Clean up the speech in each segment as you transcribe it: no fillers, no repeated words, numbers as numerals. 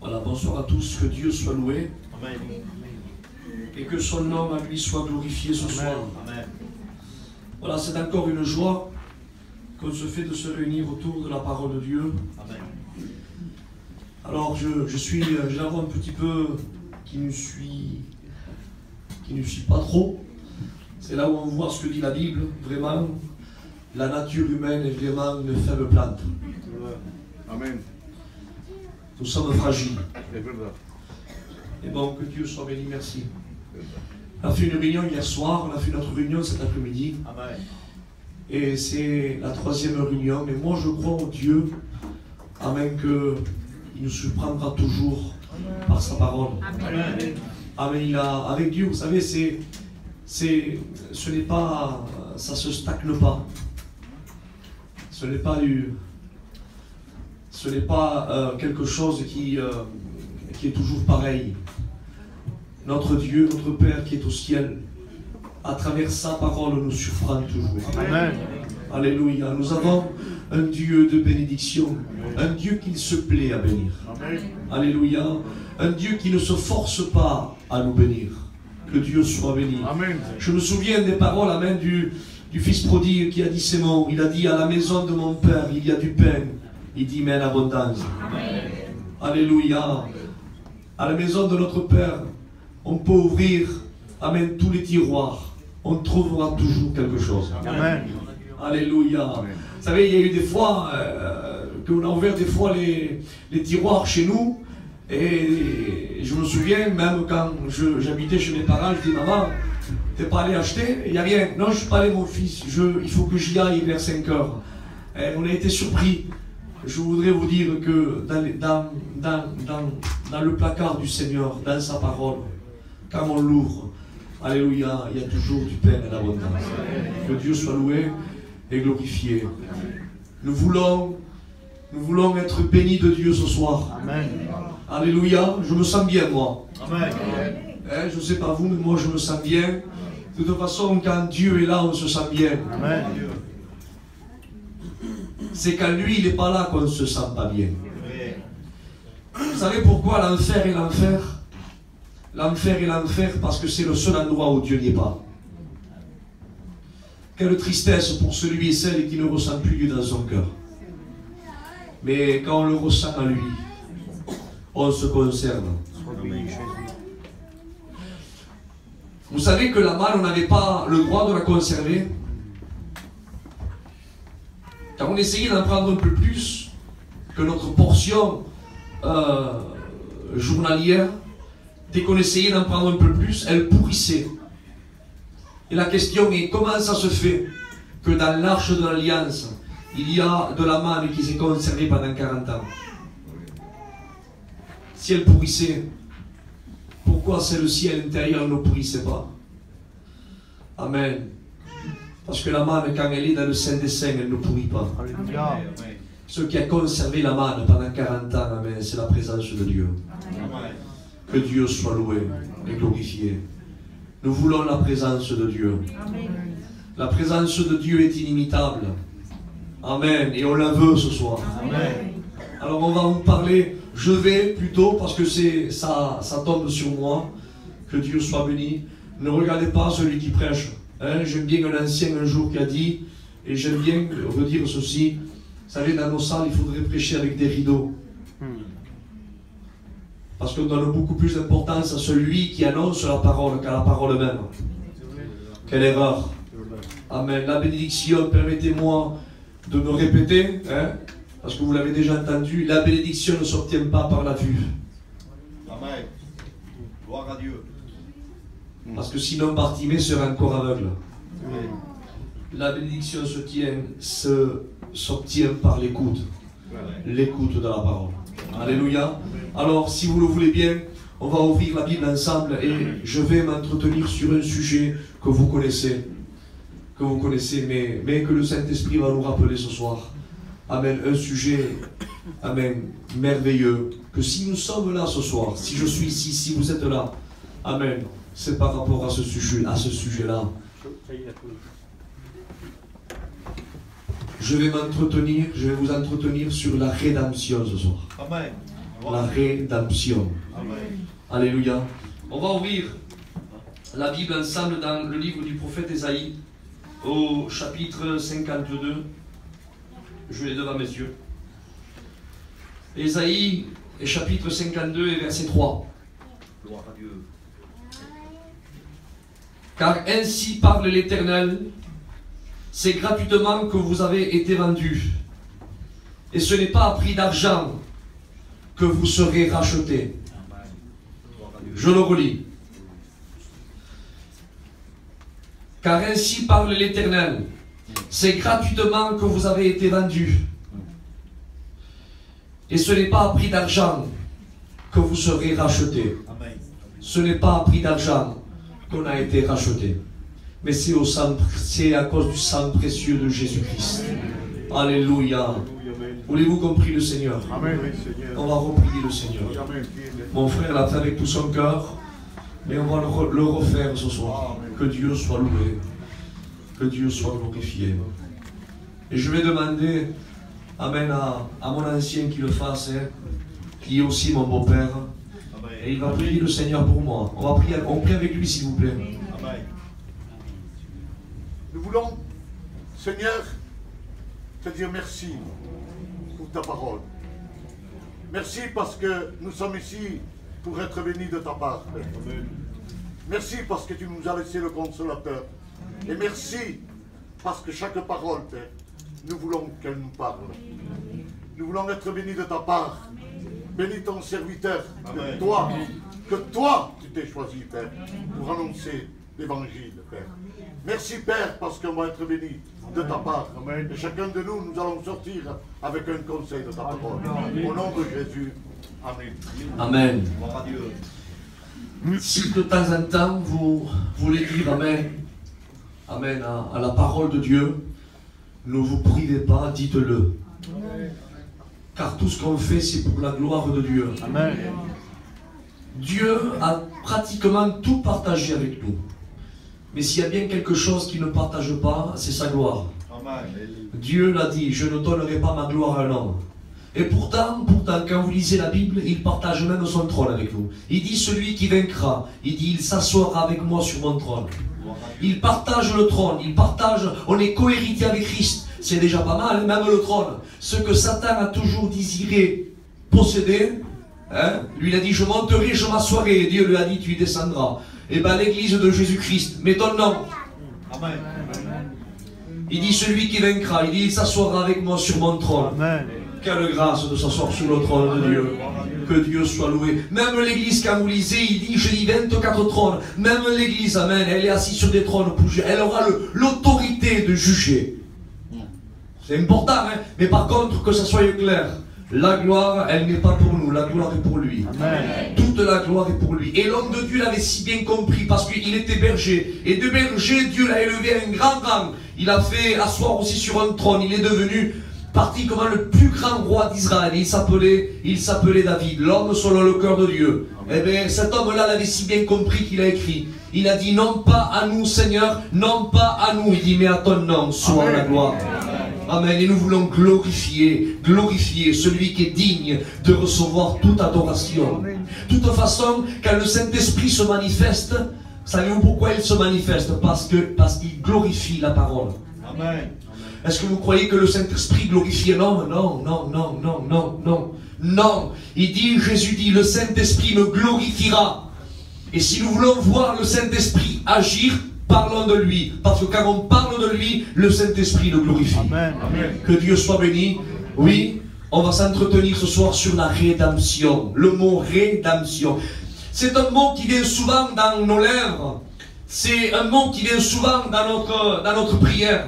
Voilà, bonsoir à tous, que Dieu soit loué. Amen. Et que son nom à lui soit glorifié ce soir. Amen. Voilà, c'est encore une joie qu'on se fait de se réunir autour de la parole de Dieu. Amen. Alors, j'ai la voix un petit peu qui ne suit pas trop. C'est là où on voit ce que dit la Bible, vraiment. La nature humaine est vraiment une faible plante. Amen. Nous sommes fragiles. C'est vrai. Et bon, que Dieu soit béni, merci. On a fait une réunion hier soir, on a fait notre réunion cet après-midi. Amen. Et c'est la 3e réunion. Mais moi, je crois en Dieu, amen, qu'il nous surprendra toujours par sa parole. Amen. Amen. Avec Dieu, vous savez, ce n'est pas, ça se stagne pas. Ce n'est pas quelque chose qui est toujours pareil. Notre Dieu, notre Père qui est au ciel, à travers sa parole, nous surprend toujours. Amen. Alléluia. Nous avons un Dieu de bénédiction, un Dieu qui se plaît à bénir. Amen. Alléluia. Un Dieu qui ne se force pas à nous bénir. Que Dieu soit béni. Amen. Je me souviens des paroles, amen, du fils prodigue qui a dit ces mots. Il a dit: à la maison de mon Père, il y a du pain. Il dit: mais en abondance. Amen. Alléluia. À la maison de notre Père, on peut ouvrir, amen, tous les tiroirs. On trouvera toujours quelque chose. Amen. Alléluia. Amen. Vous savez, il y a eu des fois qu'on a ouvert des fois les tiroirs chez nous. Et je me souviens, même quand j'habitais chez mes parents, je dis: maman, t'es pas allé acheter? Il n'y a rien. Non, je ne suis pas allé, mon fils. Il faut que j'y aille vers 5 heures. Et on a été surpris. Je voudrais vous dire que dans le placard du Seigneur, dans sa parole, quand on l'ouvre, alléluia, il y a toujours du pain et l'abondance. Que Dieu soit loué et glorifié. Nous voulons être bénis de Dieu ce soir. Amen. Alléluia, je me sens bien, moi. Amen. Je ne sais pas vous, mais moi je me sens bien. De toute façon, quand Dieu est là, on se sent bien. Amen. C'est quand lui, il n'est pas là qu'on ne se sent pas bien. Vous savez pourquoi l'enfer est l'enfer? L'enfer est l'enfer parce que c'est le seul endroit où Dieu n'y est pas. Quelle tristesse pour celui et celle qui ne ressent plus Dieu dans son cœur. Mais quand on le ressent à lui, on se conserve. Vous savez que la manne, on n'avait pas le droit de la conserver. Quand on essayait d'en prendre un peu plus que notre portion journalière, dès qu'on essayait d'en prendre un peu plus, elle pourrissait. Et la question est: comment ça se fait que dans l'arche de l'Alliance, il y a de la manne qui s'est conservée pendant 40 ans? Si elle pourrissait, pourquoi celle-ci à l'intérieur ne pourrissait pas? Amen. Parce que la manne, quand elle est dans le Saint des Saints, elle ne pourrit pas. Alléluia. Ce qui a conservé la manne pendant 40 ans, amen, c'est la présence de Dieu. Amen. Que Dieu soit loué et glorifié. Nous voulons la présence de Dieu. La présence de Dieu est inimitable. Amen. Et on la veut ce soir. Amen. Alors on va vous parler, je vais plutôt, parce que ça tombe sur moi. Que Dieu soit béni. Ne regardez pas celui qui prêche. Hein, j'aime bien un ancien un jour qui a dit, et j'aime bien redire ceci: vous savez, dans nos salles, il faudrait prêcher avec des rideaux. Parce qu'on donne beaucoup plus d'importance à celui qui annonce la parole qu'à la parole même. Quelle erreur. Amen. La bénédiction, permettez-moi de me répéter, hein, parce que vous l'avez déjà entendu, la bénédiction ne s'obtient pas par la vue. Amen. Gloire à Dieu. Parce que sinon Bartimée serait encore aveugle. La bénédiction s'obtient par l'écoute. L'écoute de la parole. Alléluia. Alors, si vous le voulez bien, on va ouvrir la Bible ensemble et je vais m'entretenir sur un sujet que vous connaissez. Mais que le Saint-Esprit va nous rappeler ce soir. Amen. Un sujet, amen, merveilleux. Que si nous sommes là ce soir, si je suis ici, si vous êtes là, amen, c'est par rapport à ce sujet-là. Je vais vous entretenir sur la rédemption ce soir. Amen. La rédemption. Amen. Alléluia. On va ouvrir la Bible ensemble dans le livre du prophète Ésaïe, au chapitre 52. Je l'ai devant mes yeux. Ésaïe, chapitre 52 et verset 3. Gloire à Dieu. Car ainsi parle l'Éternel, c'est gratuitement que vous avez été vendus, et ce n'est pas à prix d'argent que vous serez rachetés. Amen. Gloire à Dieu. Je le relis. Car ainsi parle l'Éternel, c'est gratuitement que vous avez été vendus, et ce n'est pas à prix d'argent que vous serez rachetés. Amen. Ce n'est pas à prix d'argent qu'on a été racheté, mais c'est à cause du sang précieux de Jésus-Christ. Alléluia. Voulez-vous qu'on prie le Seigneur? Amen, Seigneur. On va reprier le Seigneur. Amen. Mon frère l'a fait avec tout son cœur, mais on va le refaire ce soir. Que Dieu soit loué, que Dieu soit glorifié. Et je vais demander, amen, à mon ancien qui le fasse, hein, qui est aussi mon beau-père. Et il va prier le Seigneur pour moi. On va prier, on prie avec lui s'il vous plaît. Amen. Nous voulons, Seigneur, te dire merci pour ta parole. Merci parce que nous sommes ici pour être bénis de ta part, Père. Merci parce que tu nous as laissé le consolateur. Et merci parce que chaque parole, Père, nous voulons qu'elle nous parle. Nous voulons être bénis de ta part. Bénis ton serviteur, que toi, tu t'es choisi, Père, pour annoncer l'évangile, Père. Merci, Père, parce qu'on va être bénis de ta part. Et chacun de nous, nous allons sortir avec un conseil de ta parole. Au nom de Jésus, Amen. Amen. Gloire à Dieu. Si de temps en temps vous voulez dire Amen, Amen à la parole de Dieu, ne vous privez pas, dites-le. Car tout ce qu'on fait, c'est pour la gloire de Dieu. Amen. Dieu a pratiquement tout partagé avec nous. Mais s'il y a bien quelque chose qu'il ne partage pas, c'est sa gloire. Amen. Dieu l'a dit, je ne donnerai pas ma gloire à un homme. Et pourtant, quand vous lisez la Bible, il partage même son trône avec vous. Il dit, celui qui vaincra, il dit, il s'assoira avec moi sur mon trône. Il partage le trône, il partage, on est cohéritier avec Christ. C'est déjà pas mal, même le trône. Ce que Satan a toujours désiré posséder, hein, lui il a dit, je monterai, je m'assoirai. Et Dieu lui a dit, tu y descendras. Et bien l'église de Jésus-Christ, mais ton nom. Amen. Il dit, celui qui vaincra, il dit, il s'assoira avec moi sur mon trône. Amen. Quelle grâce de s'asseoir sur le trône de Dieu. Que Dieu soit loué. Même l'église, quand vous lisez, il dit, je dis 24 trônes. Même l'église, amen, elle est assise sur des trônes. Elle aura l'autorité de juger. C'est important, hein? Mais par contre, que ça soit clair. La gloire, elle n'est pas pour nous, la gloire est pour lui. Amen. Toute la gloire est pour lui. Et l'homme de Dieu l'avait si bien compris, parce qu'il était berger. Et de berger, Dieu l'a élevé à un grand rang. Il a fait asseoir aussi sur un trône. Il est devenu pratiquement le plus grand roi d'Israël. Il s'appelait David, l'homme selon le cœur de Dieu. Eh bien, cet homme-là l'avait si bien compris qu'il a écrit. Il a dit, non pas à nous, Seigneur, non pas à nous. Il dit, mais à ton nom soit Amen. la gloire. Amen. Et nous voulons glorifier celui qui est digne de recevoir toute adoration. De toute façon, quand le Saint-Esprit se manifeste, savez-vous pourquoi il se manifeste? Parce qu'il glorifie la parole. Amen. Est-ce que vous croyez que le Saint-Esprit glorifie l'homme? Non, non, non, non, non, non. Non. Jésus dit, le Saint-Esprit me glorifiera. Et si nous voulons voir le Saint-Esprit agir, parlons de lui. Parce que quand on parle de lui, le Saint-Esprit le glorifie. Amen. Amen. Que Dieu soit béni. Oui, on va s'entretenir ce soir sur la rédemption. Le mot rédemption. C'est un mot qui vient souvent dans nos lèvres. C'est un mot qui vient souvent dans notre prière.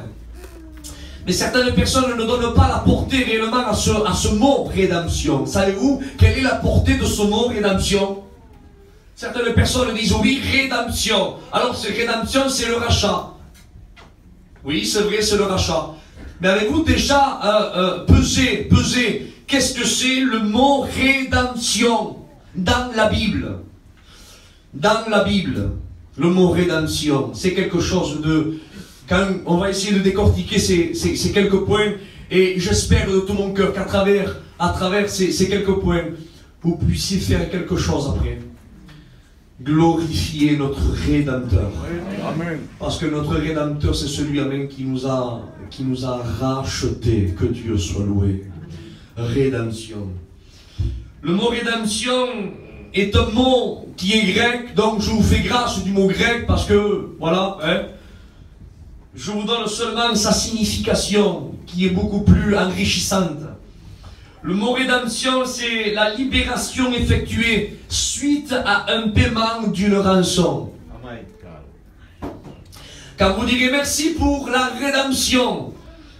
Mais certaines personnes ne donnent pas la portée réellement à ce mot rédemption. Savez-vous quelle est la portée de ce mot rédemption? Certaines personnes disent oui, rédemption. Alors c'est rédemption, c'est le rachat. Oui, c'est vrai, c'est le rachat. Mais avez-vous déjà pesé, qu'est-ce que c'est le mot rédemption dans la Bible? Dans la Bible, le mot rédemption, c'est quelque chose de... Quand on va essayer de décortiquer ces quelques points, et j'espère de tout mon cœur qu'à travers ces quelques points, vous puissiez faire quelque chose après. Glorifier notre Rédempteur. Amen. Parce que notre Rédempteur, c'est celui, amen, qui nous a rachetés. Que Dieu soit loué. Rédemption. Le mot rédemption est un mot qui est grec, donc je vous fais grâce du mot grec parce que, voilà, hein, je vous donne seulement sa signification qui est beaucoup plus enrichissante. Le mot rédemption, c'est la libération effectuée suite à un paiement d'une rançon. Amen. Quand vous direz merci pour la rédemption,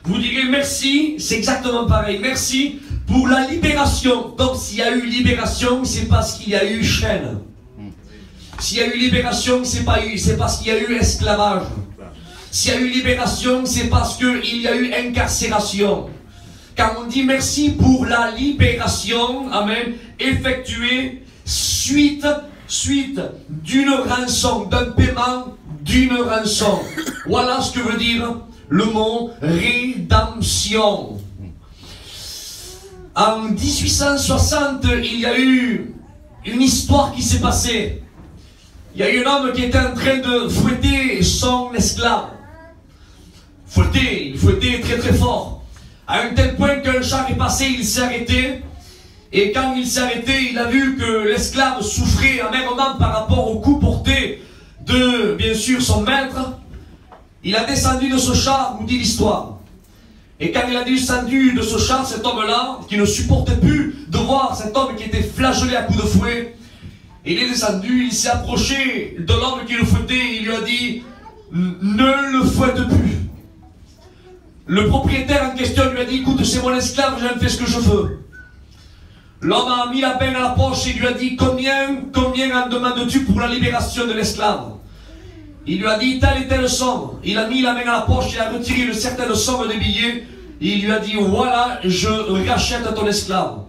vous direz merci, c'est exactement pareil, merci pour la libération. Donc s'il y a eu libération, c'est parce qu'il y a eu chaîne. S'il y a eu libération, c'est parce qu'il y a eu esclavage. S'il y a eu libération, c'est parce qu'il y a eu incarcération. Quand on dit merci pour la libération, amen, effectuée suite d'une rançon, d'un paiement d'une rançon. Voilà ce que veut dire le mot rédemption. En 1860, il y a eu une histoire qui s'est passée. Il y a eu un homme qui était en train de fouetter son esclave. Il fouettait très très fort. À un tel point qu'un char est passé, il s'est arrêté. Et quand il s'est arrêté, il a vu que l'esclave souffrait amèrement par rapport au coup porté de, bien sûr, son maître. Il a descendu de ce char, nous dit l'histoire. Et quand il a descendu de ce char, cet homme-là, qui ne supportait plus de voir cet homme qui était flagellé à coups de fouet, il est descendu, il s'est approché de l'homme qui le fouettait, et il lui a dit « Ne le fouette plus ». Le propriétaire en question lui a dit « Écoute, c'est mon esclave, j'en fais ce que je veux ». L'homme a mis la main à la poche et lui a dit « Combien en demandes-tu pour la libération de l'esclave ?» Il lui a dit telle et telle somme. Il a mis la main à la poche, il a retiré une certaine somme de billets. Et il lui a dit voilà, je rachète ton esclave.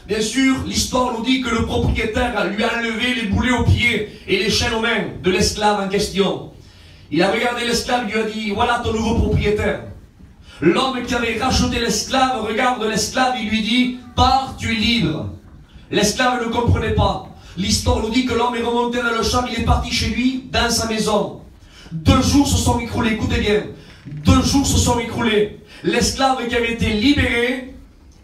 Bien sûr, l'histoire nous dit que le propriétaire lui a enlevé les boulets aux pieds et les chaînes aux mains de l'esclave en question. Il a regardé l'esclave, il lui a dit voilà ton nouveau propriétaire. L'homme qui avait racheté l'esclave regarde l'esclave, il lui dit pars, tu es libre. L'esclave ne comprenait pas. L'histoire nous dit que l'homme est remonté dans le char, il est parti chez lui, dans sa maison. 2 jours se sont écoulés, écoutez bien, 2 jours se sont écoulés. L'esclave qui avait été libéré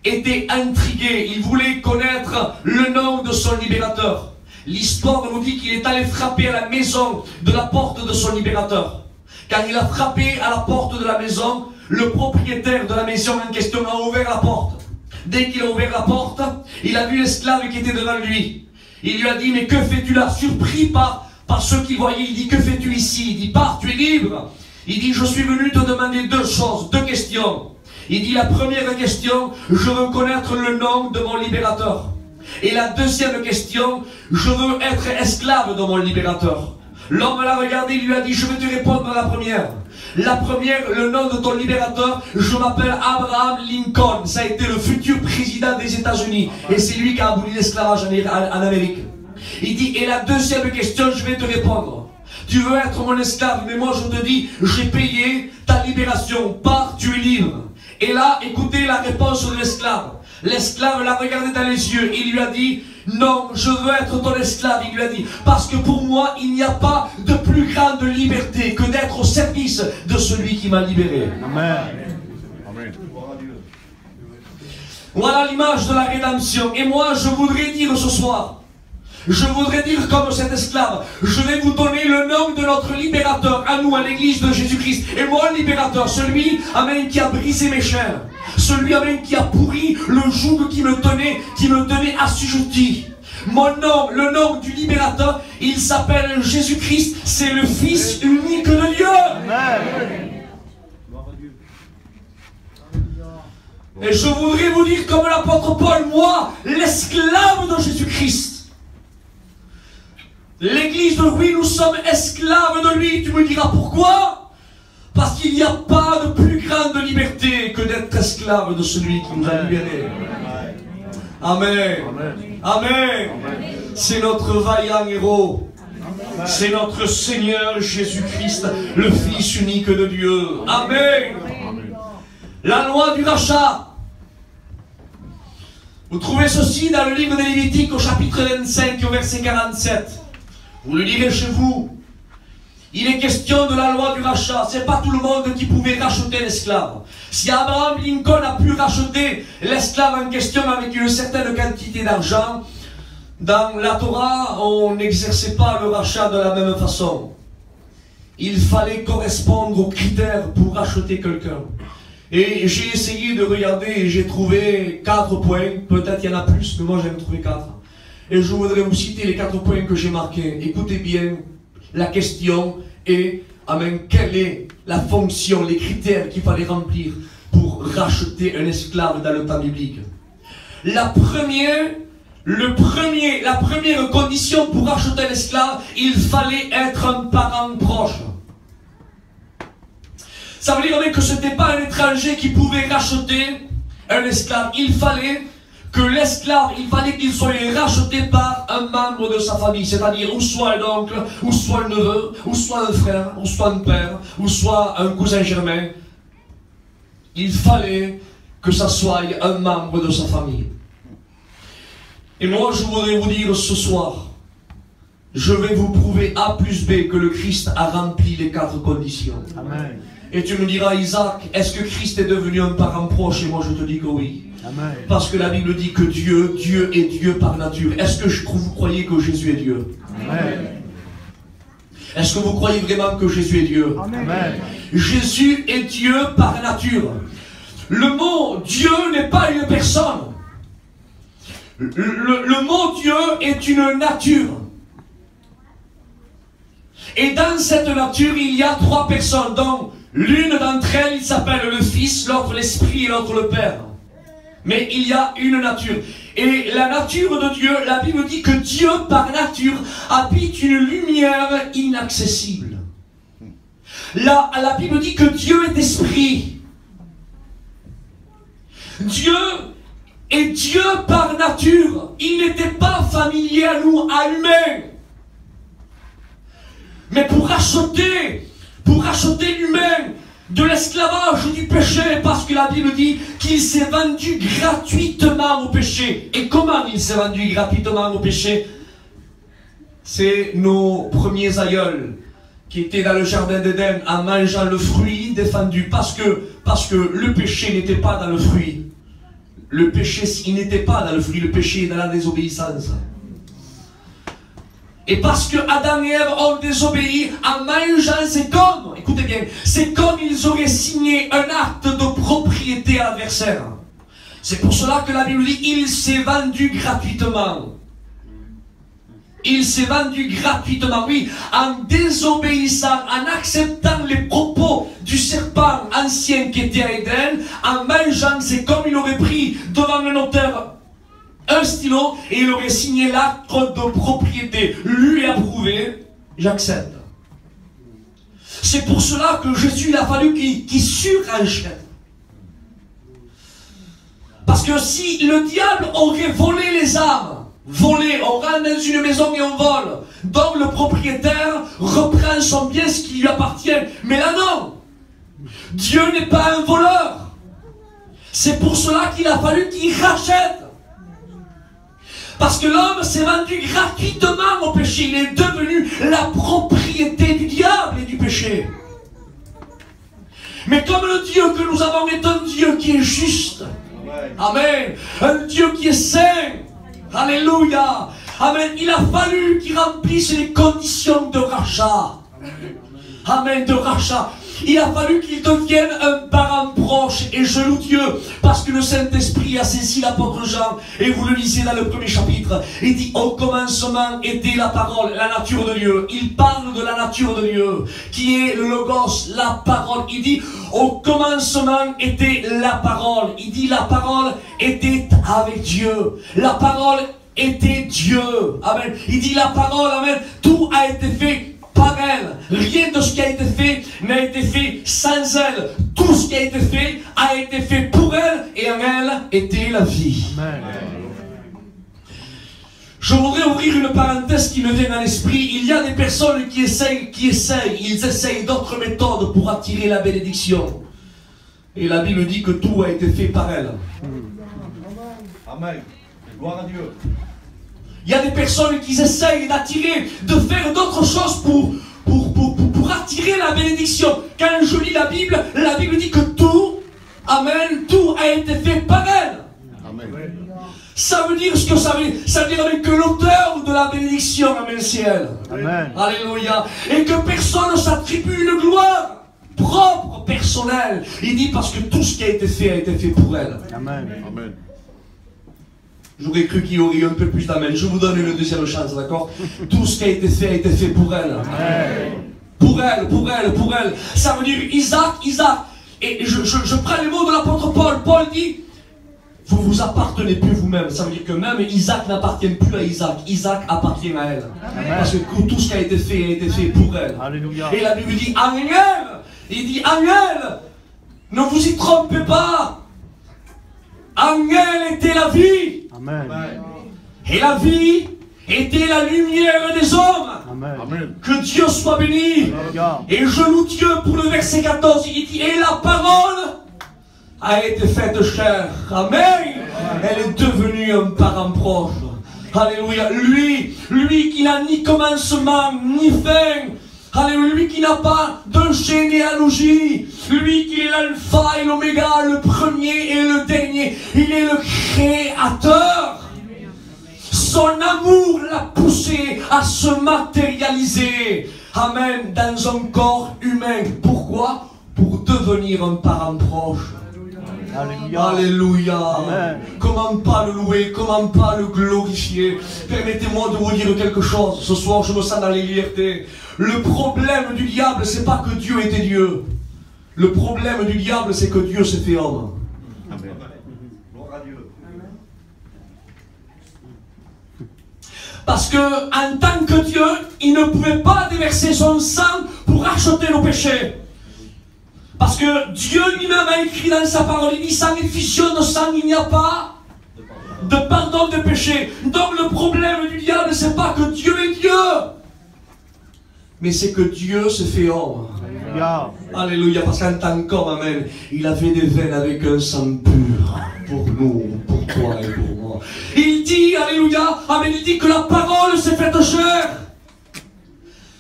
était intrigué, il voulait connaître le nom de son libérateur. L'histoire nous dit qu'il est allé frapper à la maison de la porte de son libérateur. Quand il a frappé à la porte de la maison, le propriétaire de la maison en question a ouvert la porte. Dès qu'il a ouvert la porte, il a vu l'esclave qui était devant lui. Il lui a dit, mais que fais-tu là? Surpris par ceux qui voyaient, il dit, que fais-tu ici? Il dit, pars, tu es libre. Il dit, je suis venu te demander 2 choses, 2 questions. Il dit, la première question, je veux connaître le nom de mon libérateur. Et la deuxième question, je veux être esclave de mon libérateur. L'homme l'a regardé, il lui a dit, je vais te répondre à la première. La première, le nom de ton libérateur, je m'appelle Abraham Lincoln. Ça a été le futur président des États-Unis. Et c'est lui qui a aboli l'esclavage en Amérique. Il dit, et la deuxième question, je vais te répondre. Tu veux être mon esclave, mais moi je te dis, j'ai payé ta libération. Pars, tu es libre. Et là, écoutez la réponse de l'esclave. L'esclave l'a regardé dans les yeux. Il lui a dit, non, je veux être ton esclave. Il lui a dit, parce que pour moi, il n'y a pas de plus grande liberté que d'être au service de celui qui m'a libéré. Amen. Amen. Voilà l'image de la rédemption. Et moi, je voudrais dire ce soir, je voudrais dire comme cet esclave, je vais vous donner le nom de notre libérateur, à nous, à l'église de Jésus-Christ. Et mon libérateur, celui, amen, qui a brisé mes chaînes. Celui, amen, qui a pourri le joug qui me tenait assujetti. Mon nom, le nom du libérateur, il s'appelle Jésus-Christ, c'est le Fils unique de Dieu. Amen. Et je voudrais vous dire comme l'apôtre Paul, moi, l'esclave de Jésus-Christ. L'église de lui, nous sommes esclaves de lui. Tu me diras pourquoi? Parce qu'il n'y a pas de plus grande liberté que d'être esclave de celui qui nous a libérés. Amen. Amen. C'est notre vaillant héros. C'est notre Seigneur Jésus-Christ, le Fils unique de Dieu. Amen. La loi du rachat. Vous trouvez ceci dans le livre des Lévitiques au chapitre 25 et au verset 47. Vous le lirez chez vous. Il est question de la loi du rachat. Ce n'est pas tout le monde qui pouvait racheter l'esclave. Si Abraham Lincoln a pu racheter l'esclave en question avec une certaine quantité d'argent, dans la Torah, on n'exerçait pas le rachat de la même façon. Il fallait correspondre aux critères pour racheter quelqu'un. Et j'ai essayé de regarder et j'ai trouvé 4 points. Peut-être il y en a plus, mais moi j'en ai trouvé 4. Et je voudrais vous citer les 4 points que j'ai marqués. Écoutez bien, la question est, amen, quelle est la fonction, les critères qu'il fallait remplir pour racheter un esclave dans le temps biblique. La première condition pour racheter l'esclave, il fallait être un parent proche. Ça veut dire que ce n'était pas un étranger qui pouvait racheter un esclave. Il fallait que l'esclave, qu'il soit racheté par un membre de sa famille, c'est-à-dire ou soit un oncle, ou soit un neveu, ou soit un frère, ou soit un père, ou soit un cousin germain. Il fallait que ça soit un membre de sa famille. Et moi, je voudrais vous dire ce soir, je vais vous prouver A plus B que le Christ a rempli les 4 conditions. Amen. Et tu me diras, Isaac, est-ce que Christ est devenu un parent proche? Et moi, je te dis que oui. Amen. Parce que la Bible dit que Dieu est Dieu par nature. Est-ce que vous croyez que Jésus est Dieu? Amen. Est-ce que vous croyez vraiment que Jésus est Dieu? Amen. Jésus est Dieu par nature. Le mot Dieu n'est pas une personne. Le mot Dieu est une nature. Et dans cette nature, il y a 3 personnes, dont l'une d'entre elles, il s'appelle le Fils, l'autre l'Esprit et l'autre le Père. Mais il y a une nature. Et la nature de Dieu, la Bible dit que Dieu, par nature, habite une lumière inaccessible. La Bible dit que Dieu est esprit. Dieu est Dieu par nature. Il n'était pas familier à nous, à humains. Mais pour racheter l'humain de l'esclavage du péché, parce que la Bible dit qu'il s'est vendu gratuitement au péché. Et comment il s'est vendu gratuitement au péché? C'est nos premiers aïeuls qui étaient dans le jardin d'Éden en mangeant le fruit défendu, parce que le péché n'était pas dans le fruit. Le péché, il n'était pas dans le fruit, le péché est dans la désobéissance. Et parce que Adam et Ève ont désobéi en mangeant, c'est comme, écoutez bien, c'est comme ils auraient signé un acte de propriété à l'adversaire. C'est pour cela que la Bible dit, il s'est vendu gratuitement. Il s'est vendu gratuitement, oui, en désobéissant, en acceptant les propos du serpent ancien qui était à Éden, en mangeant, c'est comme il aurait pris devant le notaire un stylo et il aurait signé l'acte de propriété, lu et approuvé, j'accepte. C'est pour cela que Jésus, il a fallu qu'il surenchère. Parce que si le diable aurait volé les âmes, on rentre dans une maison et on vole, donc le propriétaire reprend son bien, ce qui lui appartient. Mais là non, Dieu n'est pas un voleur. C'est pour cela qu'il a fallu qu'il rachète. Parce que l'homme s'est vendu gratuitement au péché. Il est devenu la propriété du diable et du péché. Mais comme le Dieu que nous avons est un Dieu qui est juste. Amen. Un Dieu qui est saint. Alléluia. Amen. Il a fallu qu'il remplisse les conditions de rachat. Amen. De rachat. Il a fallu qu'il devienne un parent proche. Et je loue Dieu parce que le Saint-Esprit a saisi l'apôtre Jean. Et vous le lisez dans le premier chapitre. Il dit, au commencement était la parole, la nature de Dieu. Il parle de la nature de Dieu, qui est le logos, la parole. Il dit, au commencement était la parole. Il dit, la parole était avec Dieu. La parole était Dieu. Amen. Il dit, la parole, amen. Tout a été fait par elle. Rien de ce qui a été fait n'a été fait sans elle. Tout ce qui a été fait pour elle, et en elle était la vie. Amen. Je voudrais ouvrir une parenthèse qui me vient à l'esprit. Il y a des personnes qui essayent d'autres méthodes pour attirer la bénédiction. Et la Bible dit que tout a été fait par elle. Amen. Gloire à Dieu. Il y a des personnes qui essayent d'attirer, de faire d'autres choses pour attirer la bénédiction. Quand je lis la Bible dit que tout, amen, tout a été fait par elle. Amen. Ça veut dire ce que ça veut dire. Ça veut dire que l'auteur de la bénédiction, amen, c'est elle. Amen. Alléluia. Et que personne ne s'attribue une gloire propre, personnelle. Il dit parce que tout ce qui a été fait pour elle. Amen. Amen. J'aurais cru qu'il y aurait un peu plus d'amen. Je vous donne une deuxième chance, d'accord? Tout ce qui a été fait pour elle. Amen. Pour elle. Ça veut dire Isaac. Et je prends les mots de l'apôtre Paul. Paul dit, vous vous appartenez plus vous-même. Ça veut dire que même Isaac n'appartient plus à Isaac. Isaac appartient à elle. Amen. Parce que tout ce qui a été fait pour elle. Alléluia. Et la Bible dit, en elle, il dit, en elle, ne vous y trompez pas. En elle était la vie. Amen. Et la vie était la lumière des hommes. Amen. Amen. Que Dieu soit béni. Alléluia. Et je loue Dieu pour le verset 14. Il dit, et la parole a été faite chair. Amen. Elle est devenue un parent proche. Alléluia. Lui qui n'a ni commencement, ni fin. Alléluia. Lui qui n'a pas de généalogie. Lui qui est l'alpha et l'oméga, le premier et le dernier. Il est le créateur. Son amour l'a poussé à se matérialiser. Amen. Dans un corps humain. Pourquoi? Pour devenir un parent proche. Alléluia. Alléluia. Amen. Comment pas le louer, comment pas le glorifier. Permettez-moi de vous dire quelque chose. Ce soir, je me sens dans les libertés. Le problème du diable, c'est pas que Dieu était Dieu. Le problème du diable, c'est que Dieu s'est fait homme. Amen. Gloire à Dieu. Parce que, en tant que Dieu, il ne pouvait pas déverser son sang pour racheter nos péchés. Parce que Dieu lui-même a écrit dans sa parole, il dit, sans effusion de sang, il n'y a pas de pardon de péché. Donc le problème du diable, c'est pas que Dieu est Dieu, mais c'est que Dieu s'est fait homme. Alléluia. Alléluia, parce qu'en tant qu'homme, amen, il avait des veines avec un sang pur pour nous, pour toi et pour moi. Il dit, alléluia, amen, il dit que la parole s'est faite chair.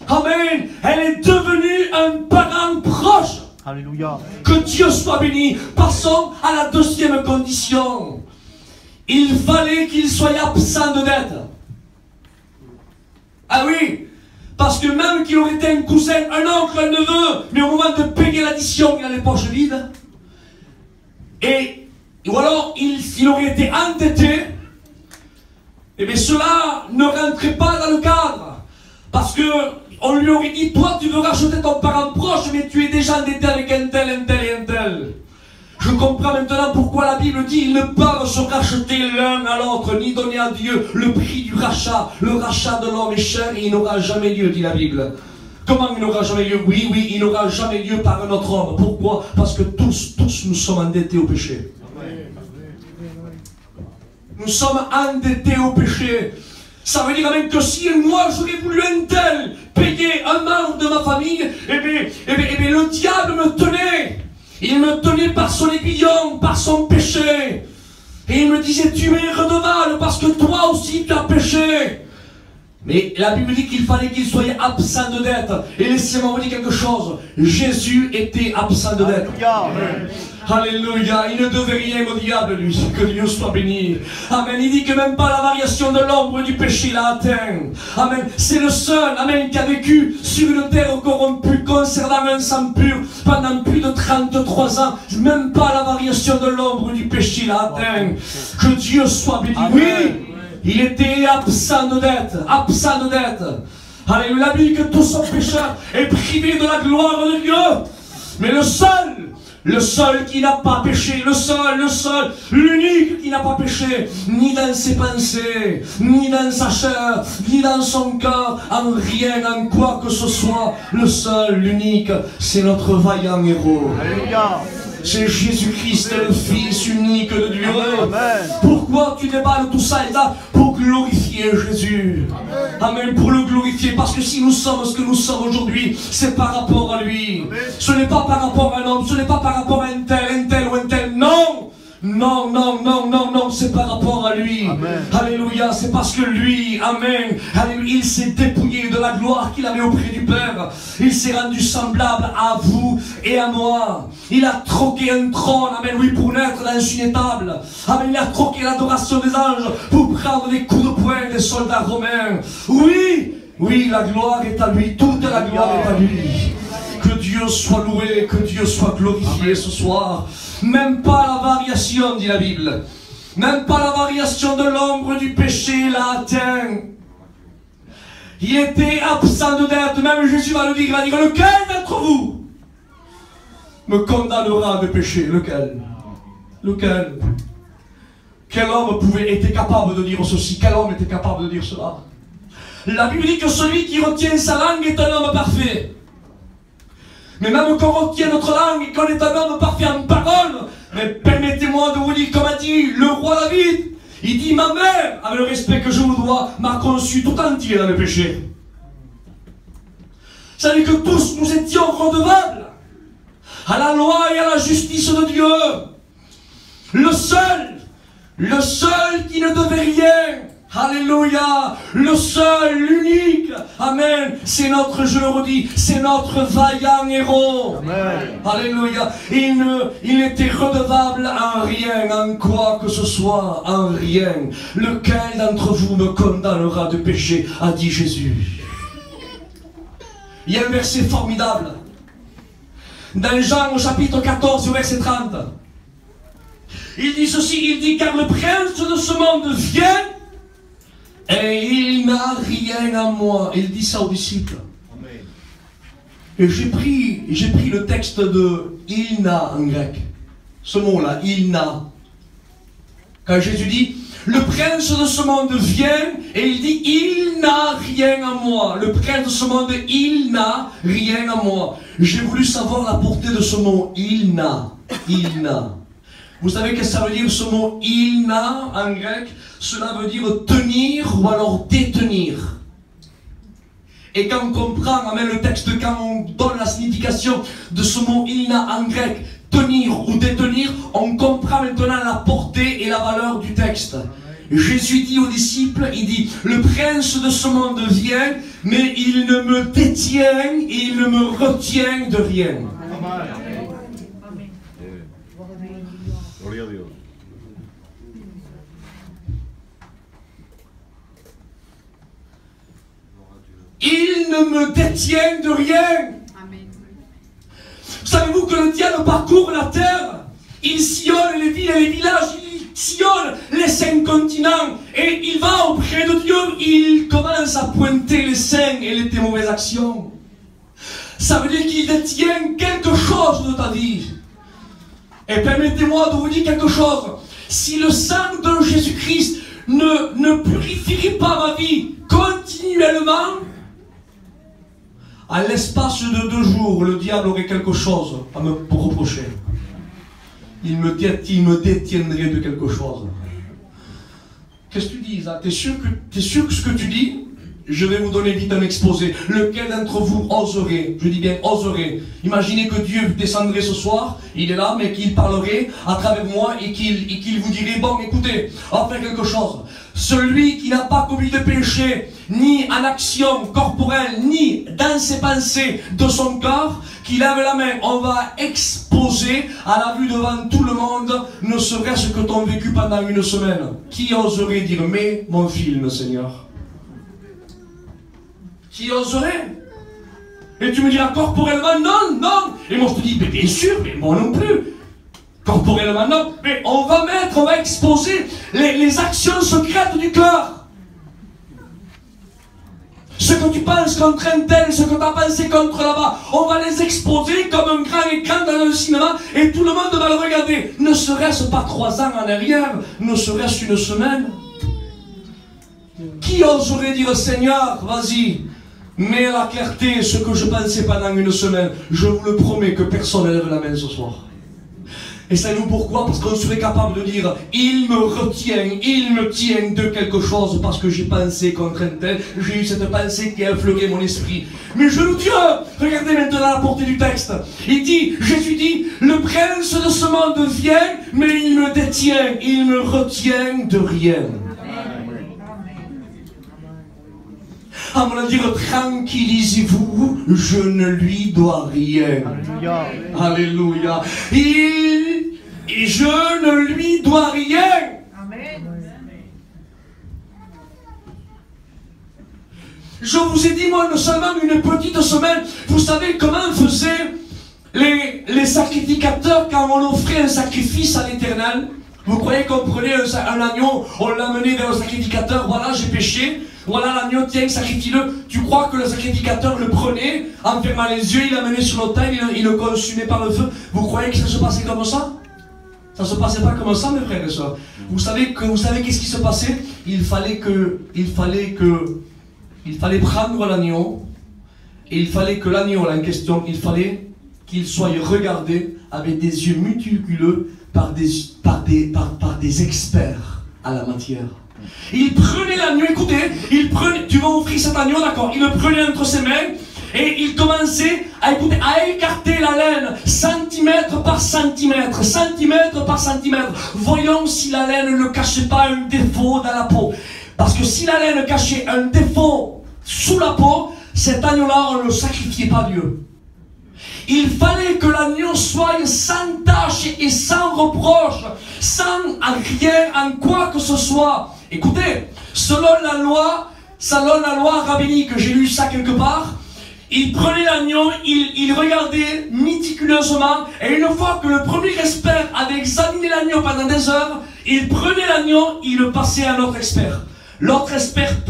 Amen, elle est devenue un parent proche. Alléluia. Que Dieu soit béni. Passons à la deuxième condition. Il fallait qu'il soit absent de dette. Ah oui, parce que même qu'il aurait été un cousin, un oncle, un neveu, mais au moment de payer l'addition, il a les poches vides. Ou alors, il aurait été endetté. Et bien cela ne rentrait pas dans le cadre. Parce que on lui aurait dit, toi tu veux racheter ton parent proche, mais tu es déjà endetté avec un tel et un tel. Je comprends maintenant pourquoi la Bible dit, ils ne peuvent se racheter l'un à l'autre, ni donner à Dieu le prix du rachat. Le rachat de l'homme est cher et il n'aura jamais lieu, dit la Bible. Comment il n'aura jamais lieu? Oui, il n'aura jamais lieu par un autre homme. Pourquoi? Parce que tous nous sommes endettés au péché. Nous sommes endettés au péché. Ça veut dire même que si moi j'aurais voulu un tel payer un membre de ma famille, eh bien, le diable me tenait. Il me tenait par son aiguillon, par son péché. Et il me disait, tu es redevable parce que toi aussi tu as péché. Mais la Bible dit qu'il fallait qu'il soit absent de dette. Et laissez-moi vous dire quelque chose. Jésus était absent de dette. Alléluia. Il ne devait rien au diable, lui. Que Dieu soit béni. Amen. Il dit que même pas la variation de l'ombre du péché l'a atteint. Amen. C'est le seul, amen, qui a vécu sur une terre corrompue, conservant un sang pur pendant plus de 33 ans. Même pas la variation de l'ombre du péché l'a atteint. Que Dieu soit béni. Amen. Oui. Il était absent de dette. Absent de dette. Alléluia. La Bible dit que tout son pécheur est privé de la gloire de Dieu. Mais le seul qui n'a pas péché, le seul, l'unique qui n'a pas péché, ni dans ses pensées, ni dans sa chair, ni dans son cœur, en rien, en quoi que ce soit, le seul, l'unique, c'est notre vaillant héros. Alléluia. C'est Jésus-Christ, le Fils unique de Dieu. Amen. Pourquoi tu déballes tout ça et là? Pour glorifier Jésus. Amen. Pour le glorifier. Parce que si nous sommes ce que nous sommes aujourd'hui, c'est par rapport à lui. Ce n'est pas par rapport à un homme, ce n'est pas par rapport à un tel ou un tel. Non. Non, non, non, non, non, c'est par rapport à lui. Amen. Alléluia, c'est parce que lui, amen, alléluia, il s'est dépouillé de la gloire qu'il avait auprès du Père. Il s'est rendu semblable à vous et à moi. Il a troqué un trône, amen, oui, pour naître dans une étable. Amen, il a troqué l'adoration des anges pour prendre les coups de poing des soldats romains. Oui, oui, la gloire est à lui, toute la gloire est à lui. Que Dieu soit loué, que Dieu soit glorifié ce soir. Même pas la variation, dit la Bible. Même pas la variation de l'ombre du péché l'a atteint. Il était absent de dette. Même Jésus va le dire. Il va dire, lequel d'entre vous me condamnera de péché? Lequel? Lequel? Quel homme était capable de dire ceci? Quel homme était capable de dire cela? La Bible dit que celui qui retient sa langue est un homme parfait. Mais même qu'on retient notre langue et qu'on est un homme parfait en parole, mais permettez-moi de vous dire, comme a dit le roi David, il dit, ma mère, avec le respect que je vous dois, m'a conçu tout entier dans le péché. Ça veut dire que tous nous étions redevables à la loi et à la justice de Dieu. Le seul qui ne devait rien, alléluia, le seul, l'unique, amen, c'est notre, je le redis, c'est notre vaillant héros. Amen. Alléluia. Il n'était redevable en rien, en quoi que ce soit, en rien. Lequel d'entre vous me condamnera de péché, a dit Jésus. Il y a un verset formidable. Dans Jean au chapitre 14, au verset 30. Il dit ceci, il dit, car le prince de ce monde vient et il n'a rien à moi. Il dit ça aux disciples. Amen. Et j'ai pris le texte de il n'a en grec. Ce mot-là, il n'a. Quand Jésus dit, le prince de ce monde vient et il dit, il n'a rien à moi. Le prince de ce monde, il n'a rien à moi. J'ai voulu savoir la portée de ce mot, il n'a. Il n'a. Vous savez qu'est-ce que ça veut dire ce mot il n'a en grec? Cela veut dire tenir ou alors détenir. Et quand on comprend, amen, le texte, quand on donne la signification de ce mot il n'a en grec, tenir ou détenir, on comprend maintenant la portée et la valeur du texte. Jésus dit aux disciples, il dit, le prince de ce monde vient, mais il ne me détient et il ne me retient de rien. Gloria a Dios. Il ne me détient de rien. Amen. Savez-vous que le diable parcourt la terre? Il sillonne les villes et les villages, il sillonne les 5 continents et il va auprès de Dieu, il commence à pointer les saints et les mauvaises actions. Ça veut dire qu'il détient quelque chose de ta vie. Et permettez-moi de vous dire quelque chose. Si le sang de Jésus-Christ ne purifierait pas ma vie continuellement, à l'espace de 2 jours, le diable aurait quelque chose à me reprocher. Il me détiendrait de quelque chose. Qu'est-ce que tu dis, Isaac? T'es sûr que ce que tu dis? Je vais vous donner vite un exposé. Lequel d'entre vous oserait, je dis bien oserait, imaginez que Dieu descendrait ce soir, il est là, mais qu'il parlerait à travers moi et qu'il vous dirait, bon, écoutez, on va faire quelque chose. Celui qui n'a pas commis de péché, ni en action corporelle, ni dans ses pensées de son corps, qui lève la main, on va exposer à la vue devant tout le monde, ne serait-ce que ton vécu pendant 1 semaine. Qui oserait dire, mais mon film, Seigneur? Qui oserait? Et tu me diras corporellement, non, non. Et moi je te dis, mais bien sûr, mais moi non plus. Corporellement, non. Mais on va exposer les actions secrètes du cœur. Ce que tu penses contre un tel, ce que tu as pensé contre là-bas, on va les exposer comme un grand écran dans le cinéma et tout le monde va le regarder. Ne serait-ce pas 3 ans en arrière, ne serait-ce 1 semaine. Qui oserait dire, Seigneur, vas-y, mets à la clarté ce que je pensais pendant 1 semaine. Je vous le promets que personne ne lève la main ce soir. Et savez-vous pourquoi? Parce qu'on serait capable de dire, il me tient de quelque chose parce que j'ai pensé contre un tel, j'ai eu cette pensée qui a effleuré mon esprit. Mais je nous dis, regardez maintenant la portée du texte. Il dit, Jésus dit, le prince de ce monde vient, mais il me détient, il me retient de rien. À mon dire, tranquillisez-vous, je ne lui dois rien. Alléluia. Alléluia. Je ne lui dois rien. Amen. Je vous ai dit, moi, seulement une petite semaine, vous savez comment faisaient les sacrificateurs quand on offrait un sacrifice à l'Éternel? Vous croyez qu'on prenait un agneau, on l'amenait vers le sacrificateur, voilà, j'ai péché, voilà l'agneau, tiens, sacrifie-le. Tu crois que le sacrificateur le prenait, en fermant les yeux, il l'amenait sur l'autel, il le consumait par le feu? Vous croyez que ça se passait comme ça? Ça se passait pas comme ça, mes frères et sœurs. Vous savez qu'est-ce qui se passait? Il fallait prendre l'agneau, et il fallait que l'agneau en question, il fallait qu'il soit regardé avec des yeux méticuleux par des experts à la matière. Il prenait l'agneau, écoutez, tu vas offrir cet agneau, d'accord, il le prenait entre ses mains, et il commençait à écarter la laine, centimètre par centimètre, centimètre par centimètre. Voyons si la laine ne cachait pas un défaut dans la peau. Parce que si la laine cachait un défaut sous la peau, cet agneau-là, on ne le sacrifiait pas à Dieu. Il fallait que l'agneau soit sans tache et sans reproche, sans rien, en quoi que ce soit. Écoutez, selon la loi rabbinique, j'ai lu ça quelque part, il prenait l'agneau, il regardait méticuleusement, et une fois que le premier expert avait examiné l'agneau pendant des heures, il prenait l'agneau, il le passait à un autre expert. L'autre expert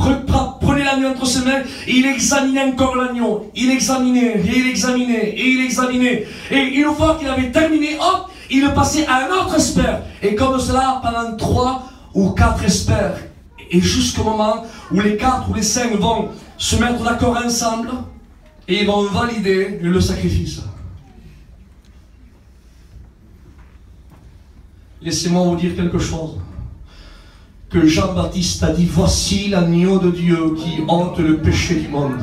prenait l'agneau entre ses mains, et il examinait encore l'agneau. Il examinait, et il examinait, et il examinait. Et une fois qu'il avait terminé, hop, il le passait à un autre expert. Et comme cela, pendant 3 ou 4 experts. Et jusqu'au moment où les 4 ou les 5 vont se mettre d'accord ensemble, et ils vont valider le sacrifice. Laissez-moi vous dire quelque chose. Que Jean-Baptiste a dit, voici l'agneau de Dieu qui ôte le péché du monde.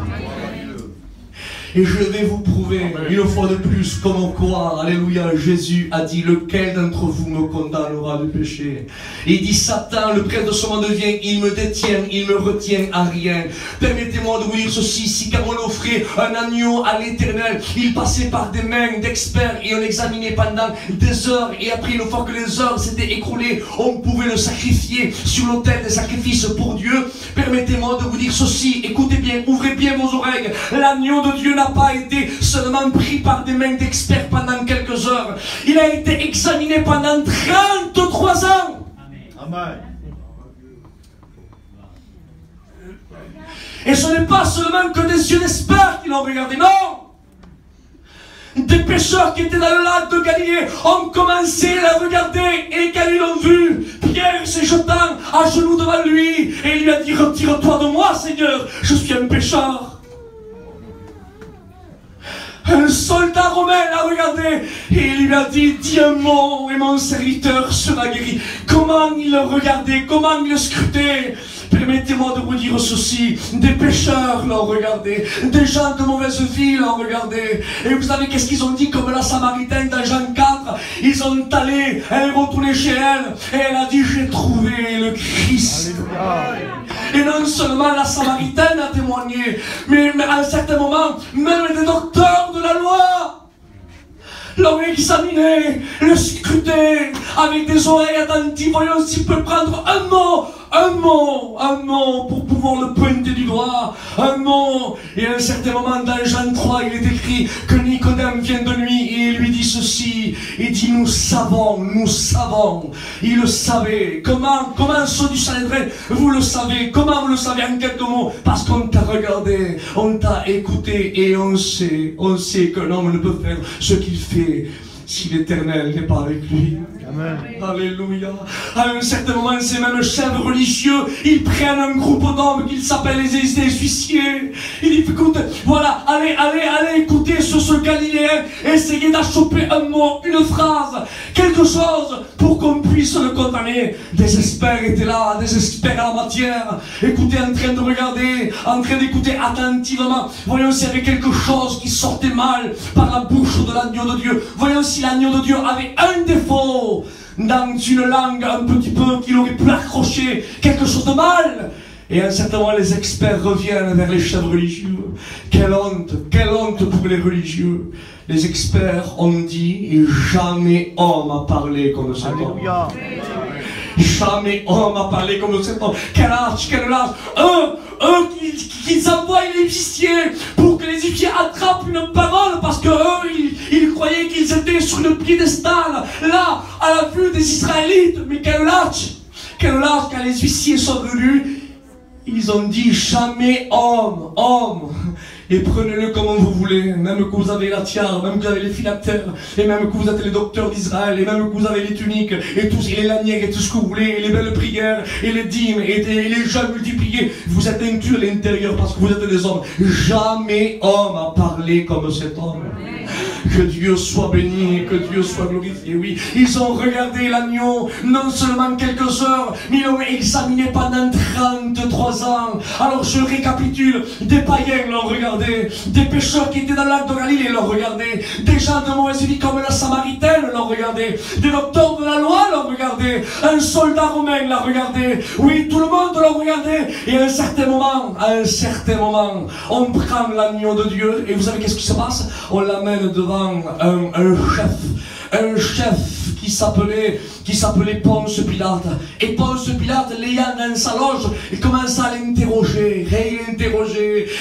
Et je vais vous prouver une fois de plus comment quoi, alléluia, Jésus a dit, lequel d'entre vous me condamnera de péché? Et il dit, Satan, le prince de ce monde vient, il me détient, il me retient à rien. Permettez-moi de vous dire ceci, si quand on offrait un agneau à l'Éternel, il passait par des mains d'experts et on l'examinait pendant des heures, et après, une fois que les heures s'étaient écroulées, on pouvait le sacrifier sur l'autel des sacrifices pour Dieu. Permettez-moi de vous dire ceci, écoutez bien, ouvrez bien vos oreilles, l'agneau de Dieu n'a pas été seulement pris par des mains d'experts pendant quelques heures. Il a été examiné pendant 33 ans. Amen. Et ce n'est pas seulement que des yeux d'experts qui l'ont regardé, non! Des pêcheurs qui étaient dans le lac de Galilée ont commencé à le regarder, et quand ils l'ont vu, Pierre s'est jetant à genoux devant lui et il lui a dit, retire-toi de moi, Seigneur, je suis un pécheur. Un soldat romain l'a regardé et il lui a dit, dis un mot et mon serviteur sera guéri. Comment il le regardait, comment il le scrutait. Permettez-moi de vous dire ceci, des pécheurs l'ont regardé, des gens de mauvaise vie l'ont regardé. Et vous savez qu'est-ce qu'ils ont dit comme la Samaritaine dans Jean 4? Ils ont allé, elle est retournée chez elle, et elle a dit, j'ai trouvé le Christ. Alléluia. Et non seulement la Samaritaine a témoigné, mais à un certain moment, même les docteurs de la loi l'ont examiné, le scruté, avec des oreilles attentives, voyons s'il peut prendre un mot pour pouvoir le pointer du doigt, un mot. Et à un certain moment dans Jean 3, il est écrit que Nicodème vient de lui et il lui dit ceci, il dit, nous savons, il le savait. Comment ceux du Sanhédrin, vous le savez, comment vous le savez en quelques mots? Parce qu'on t'a regardé, on t'a écouté et on sait qu'un homme ne peut faire ce qu'il fait si l'Éternel n'est pas avec lui. Amen. Alléluia. À un certain moment, ces mêmes chefs religieux, ils prennent un groupe d'hommes qu'ils s'appellent les huissiers. Ils disent, écoute, voilà, allez, écoutez ce Galiléen, essayez d'achoper un mot, une phrase, quelque chose pour qu'on puisse le condamner. Des experts étaient là, des experts à la matière. Écoutez, en train de regarder, en train d'écouter attentivement. Voyons s'il y avait quelque chose qui sortait mal par la bouche de l'agneau de Dieu. Voyons si l'agneau de Dieu avait un défaut dans une langue un petit peu qu'il aurait pu accrocher, quelque chose de mal. Et à un certain moment, les experts reviennent vers les chefs religieux. Quelle honte pour les religieux. Les experts ont dit, et jamais homme a parlé comme cet homme. Alléluia. Jamais homme a parlé comme cet homme. Quel âge. Eux qu'ils envoient les huissiers pour que les huissiers attrapent une parole parce que eux, ils croyaient qu'ils étaient sur le piédestal, là, à la vue des Israélites. Mais quel âge quand les huissiers sont venus, ils ont dit jamais homme. Et prenez-le comme vous voulez, même que vous avez la tiare, même que vous avez les phylactères, et même que vous êtes les docteurs d'Israël, et même que vous avez les tuniques, et tous, et les lanières, et tout ce que vous voulez, et les belles prières, et les dîmes, et les jeûnes multipliés. Vous êtes inclus à l'intérieur parce que vous êtes des hommes. Jamais homme a parlé comme cet homme. Que Dieu soit béni et que Dieu soit glorifié. Oui, ils ont regardé l'agneau non seulement quelques heures, mais ils l'ont examiné pendant 33 ans. Alors je récapitule, des païens l'ont regardé, des pécheurs qui étaient dans le lac de Galilée l'ont regardé, des gens de mauvaise vie comme la Samaritaine l'ont regardé, des docteurs de la loi l'ont regardé, un soldat romain l'a regardé, oui, tout le monde l'a regardé. Et à un certain moment, on prend l'agneau de Dieu et vous savez qu'est-ce qui se passe? On l'amène devant un chef qui s'appelait Ponce Pilate. Et Ponce Pilate, l'ayant dans sa loge, il commence à l'interroger,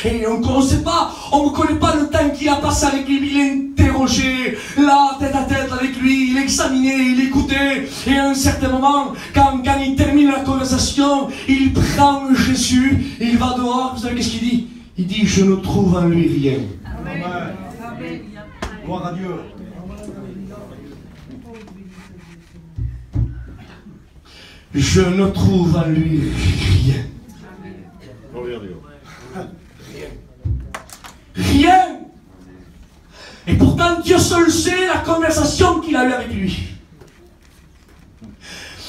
et on ne sait pas, on ne connaît pas le temps qu'il a passé avec lui, il l'interrogeait, là, tête à tête avec lui, il examinait, il écoutait, et à un certain moment, quand il termine la conversation, il prend Jésus, il va dehors, vous savez qu'est-ce qu'il dit? Il dit, je ne trouve en lui rien. Amen. Gloire à Dieu. Je ne trouve en lui rien. Rien. Et pourtant Dieu seul sait la conversation qu'il a eue avec lui.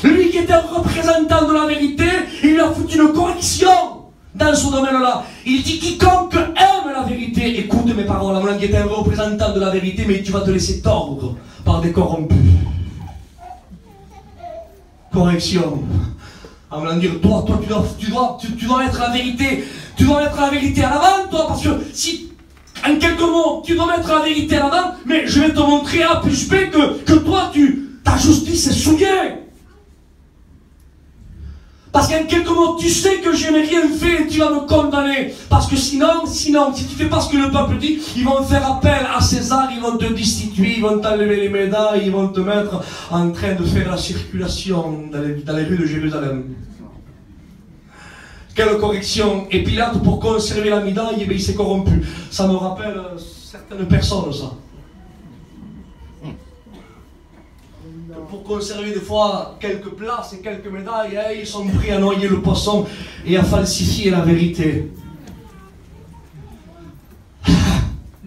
Lui qui était un représentant de la vérité, il lui a foutu une correction dans ce domaine-là. Il dit quiconque aime la vérité, écoute mes paroles. À mon avis, tu es un représentant de la vérité, mais tu vas te laisser tordre par des corrompus. Correction. À mon avis, toi, tu dois mettre la vérité. Tu dois mettre la vérité à l'avant, toi, parce que si, en quelques mots, tu dois mettre la vérité à l'avant, mais je vais te montrer A plus B que toi, ta justice est souillée. Parce qu'en quelques mots, tu sais que je n'ai rien fait et tu vas me condamner. Parce que sinon, si tu fais pas ce que le peuple dit, ils vont faire appel à César, ils vont te destituer, ils vont t'enlever les médailles, ils vont te mettre en train de faire la circulation dans les rues de Jérusalem. Quelle correction! Et Pilate, pour conserver la médaille, eh bien, il s'est corrompu. Ça me rappelle certaines personnes, ça. Pour conserver des fois quelques places et quelques médailles, ils sont pris à noyer le poisson et à falsifier la vérité.